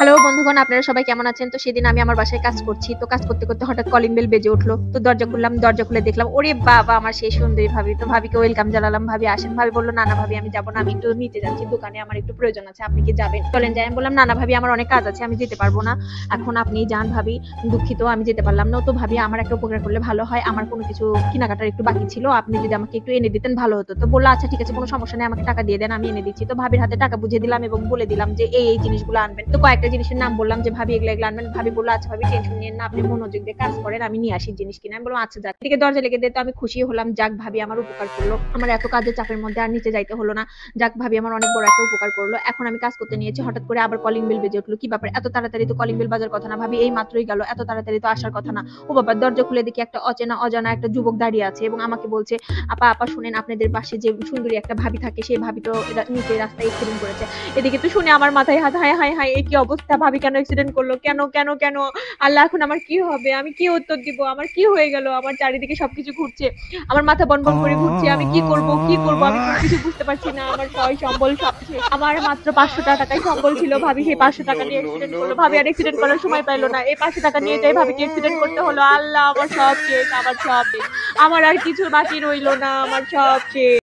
Hello বন্ধুগণ, আপনারা সবাই কেমন আছেন? তো সেদিন আমি আমার বাসায় কাজ করছি। তো কাজ করতে, করতে হঠাৎ কলিং বেল বেজে উঠলো। তো দরজা খুললাম, দরজা খুলে দেখলাম ওরে বাবা! আমার সেই সুন্দরী ভাবি। তো ভাবিকে ওয়েলকাম জানালাম। ভাবি আসেন। ভাবি বলল, "না, না ভাবি আমি যাব না। আমি একটু নিচে যাচ্ছি দোকানে। আমার একটু প্রয়োজন আছে। আপনি কি যাবেন? চলেন যাই।" আমি বললাম, "না, না ভাবি আমার অনেক কাজ আছে। আমি যেতে পারব না। এখন আপনিই যান ভাবি। দুঃখিত আমি যেতে পারলাম না।" তো ভাবি আমার একটা উপকার করলে ভালো হয়। আমার কোনো কিছু কেনাকাটার একটু বাকি ছিল। আপনি যদি আমাকে একটু এনে দিতেন ভালো হতো। তো বলল, "আচ্ছা ঠিক আছে কোনো সমস্যা নেই। আমাকে টাকা দিয়ে দেন। আমি এনে দিচ্ছি।" তো ভাবির হাতে টাকা বুঝিয়ে দিলাম এবং বলে দিলাম যে এই জিনিসগুলো আনবেন। তো কয়েকটা জিনিসের নাম বললাম যে, "ভাবি এগুলা, এগুলা আনবেন।" ভাবি বলল, "আচ্ছা ভাবি টেনশন নিয়েন না। আপনি মনোযোগ দিয়ে কাজ করেন। আমি নিয়ে আসি জিনিস কিনে।" আমি বললাম, "আচ্ছা যাক।" এদিকে দরজা লেগে দিয়ে তো আমি খুশি হলাম। যাক ভাবি আমার উপকার করলো। আমার এত কাজের চাপের মধ্যে আর নিচে যাইতে হলো না। যাক ভাবি আমার অনেক বড় একটা উপকার করলো। এখন আমি কাজ করতে নিয়েছি। হঠাৎ করে আবার কলিং বেল বেজে উঠলো। কি ব্যাপার? এত তাড়াতাড়ি তো কলিং বেল বাজার কথা না। ভাবি এই মাত্রই গেল। এত তাড়াতাড়ি তো আসার কথা না। ও বাবা! দরজা খুলে দেখি একটা অচেনা অজানা একটা যুবক দাঁড়িয়ে আছে এবং আমাকে বলছে, "আপা, আপা শুনেন আপনাদের পাশে যে সুন্দরী একটা ভাবি থাকে সেই ভাবি তো নিচে রাস্তায় অ্যাক্সিডেন্ট করেছে।" এদিকে তো শুনে আমার মাথায় হাত, হায়, হায়, হায়! এ কি অবস্থা? ভাবি কেন অ্যাক্সিডেন্ট করলো? কেন, কেন, কেন? আল্লাহ এখন আমার কি হবে? আমি কি উত্তর দিব? আমার কি হয়ে গেল? আমার চারিদিকে সবকিছু ঘুরছে। আমার মাথা বনবন করে ঘুরছে। আমি কি করব? কি করব? আমি কোনো কিছু বুঝতে পারছি না। আমার সয় সম্বল সব শেষ। আমার মাত্র ৳৫০০ সম্বল ছিল। ভাবি সেই ৳৫০০ নিয়ে No, অ্যাক্সিডেন্ট করলো। no, ভাবি no, আর অ্যাক্সিডেন্ট করার সময় পাইল না। এই ৳৫০০ নিয়ে যাই ভাবিকে অ্যাক্সিডেন্ট করতে হলো। no. আল্লাহ আমার সব শেষ, আমার সব শেষ। আমার আর কিছু বাকি রইল না। আমার সব শেষ।